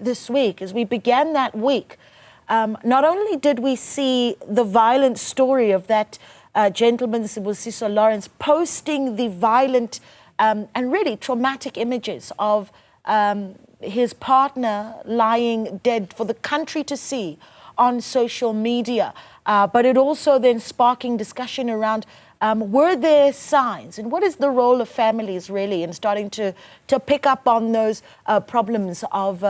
this week, as we began that week, not only did we see the violent story of that gentleman, Sibusiso Lawrence, posting the violent and really traumatic images of his partner lying dead for the country to see on social media, but it also then sparking discussion around were there signs, and what is the role of families really in starting to pick up on those problems of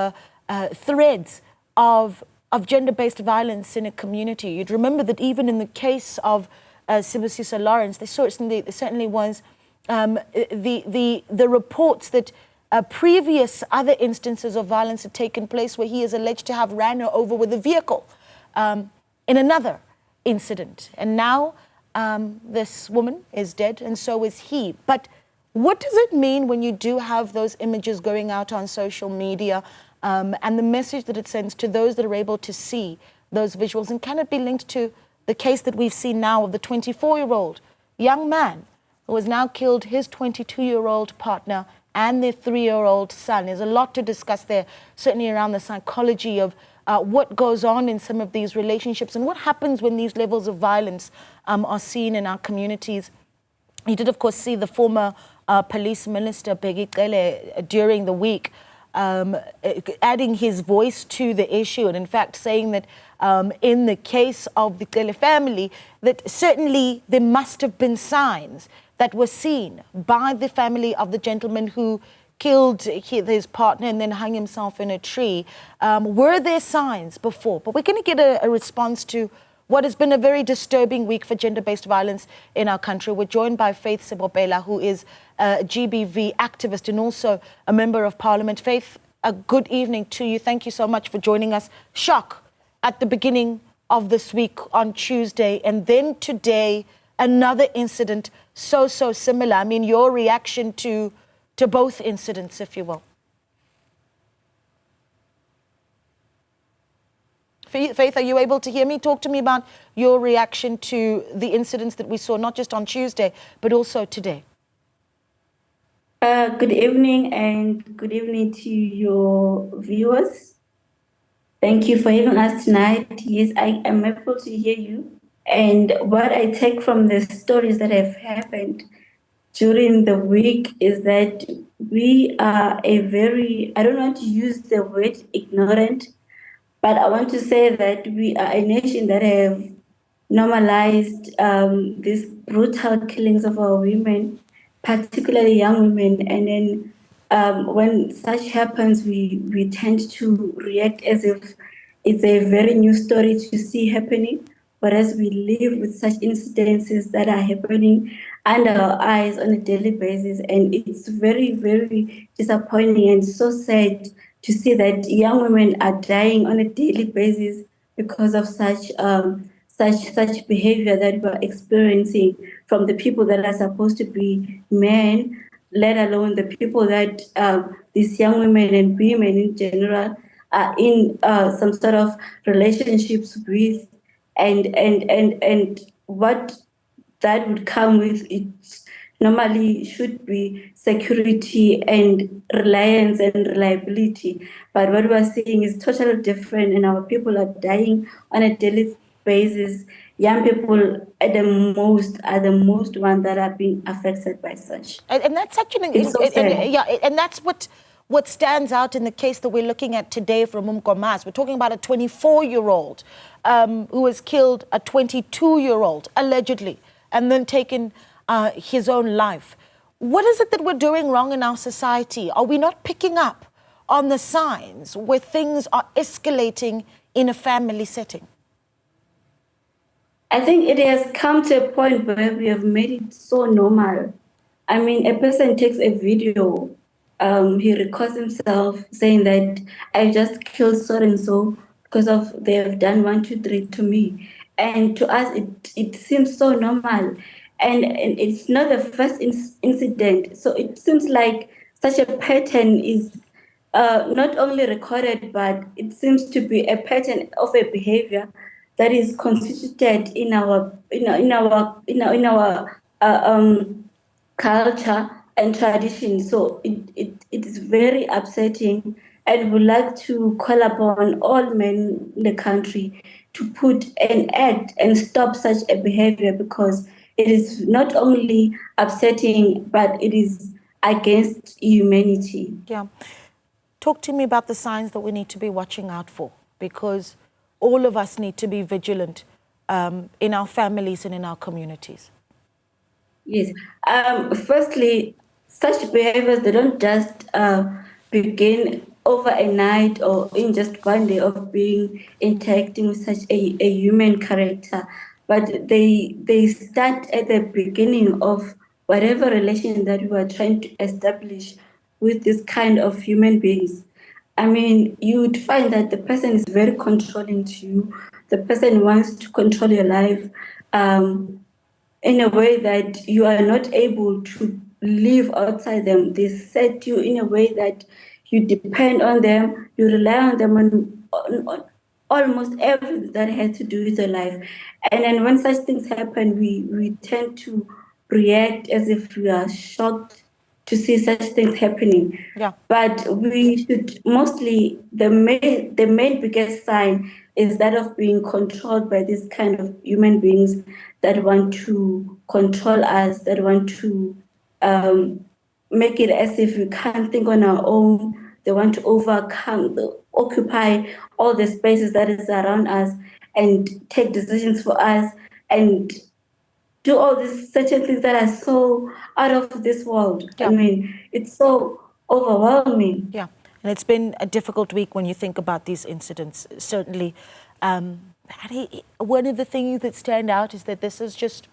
threads of gender-based violence in a community. You'd remember that even in the case of Sibusiso Lawrence, there certainly was the reports that previous other instances of violence had taken place where he is alleged to have ran her over with a vehicle in another incident. And now this woman is dead, and so is he. But what does it mean when you do have those images going out on social media and the message that it sends to those that are able to see those visuals? And can it be linked to the case that we've seen now of the 24-year-old young man who has now killed his 22-year-old partner and their 3-year-old son? There's a lot to discuss there, certainly around the psychology of what goes on in some of these relationships and what happens when these levels of violence are seen in our communities. You did, of course, see the former police minister, Bheki Cele, during the week adding his voice to the issue, and in fact saying that in the case of the Cele family, that certainly there must have been signs that were seen by the family of the gentleman who killed his partner and then hung himself in a tree. Were there signs before? But we're going to get a response to what has been a very disturbing week for gender-based violence in our country. We're joined by Faith Sebopela, who is a GBV activist and also a member of parliament. Faith, a good evening to you. Thank you so much for joining us. Shock at the beginning of this week on Tuesday, and then today, another incident so similar. I mean, your reaction to both incidents, if you will. Faith, are you able to hear me? Talk to me about your reaction to the incidents that we saw, not just on Tuesday, but also today. Good evening, and good evening to your viewers. Thank you for having us tonight. Yes, I am able to hear you. And what I take from the stories that have happened during the week is that we are I don't want to use the word ignorant, but I want to say that we are a nation that have normalized these brutal killings of our women, particularly young women. And then when such happens, we tend to react as if it's a very new story to see happening, whereas we live with such incidences that are happening under our eyes on a daily basis. And it's very, very disappointing and so sad to see that young women are dying on a daily basis because of such behavior that we're experiencing from the people that are supposed to be men, let alone the people that these young women and women in general are in some sort of relationships with, and what that would come with it normally should be security and reliance and reliability. But what we're seeing is totally different, and our people are dying on a daily basis. Young people are the most ones that are being affected by such. And that's such an and that's what stands out in the case that we're looking at today from Umkomas. We're talking about a 24-year-old who has killed a 22-year-old, allegedly, and then taken his own life. What is it that we're doing wrong in our society? Are we not picking up on the signs where things are escalating in a family setting? I think it has come to a point where we have made it so normal. I mean, a person takes a video, he records himself saying that I just killed so-and-so because of they have done 1, 2, 3 to me. And to us, it seems so normal. And it's not the first incident. So it seems like such a pattern is not only recorded, but it seems to be a pattern of a behavior that is constituted in our culture and tradition. So it is very upsetting, and would like to call upon all men in the country to put an act and stop such a behavior, because it is not only upsetting, but it is against humanity. Yeah. Talk to me about the signs that we need to be watching out for, because all of us need to be vigilant in our families and in our communities. Yes. Firstly, such behaviors, they don't just begin over a night or in just one day of being interacting with such a human character, but they start at the beginning of whatever relation that we are trying to establish with this kind of human beings. I mean, you would find that the person is very controlling to you. The person wants to control your life. In a way that you are not able to live outside them. They set you in a way that you depend on them, you rely on them on almost everything that has to do with your life. And then when such things happen, we tend to react as if we are shocked to see such things happening. Yeah. But we should mostly, the main biggest sign is that of being controlled by these kind of human beings that want to control us, that want to make it as if we can't think on our own. They want to occupy all the spaces that is around us and take decisions for us and do all these certain things that are so out of this world. I Yeah. mean, it's so overwhelming. Yeah, and it's been a difficult week when you think about these incidents, certainly. Patty, one of the things that stand out is that this is just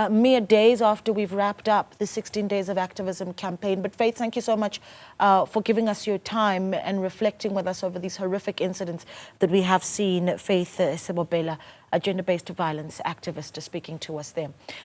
mere days after we've wrapped up the 16 Days of Activism campaign. But Faith, thank you so much for giving us your time and reflecting with us over these horrific incidents that we have seen. Faith Sebopela, a gender-based violence activist, speaking to us there.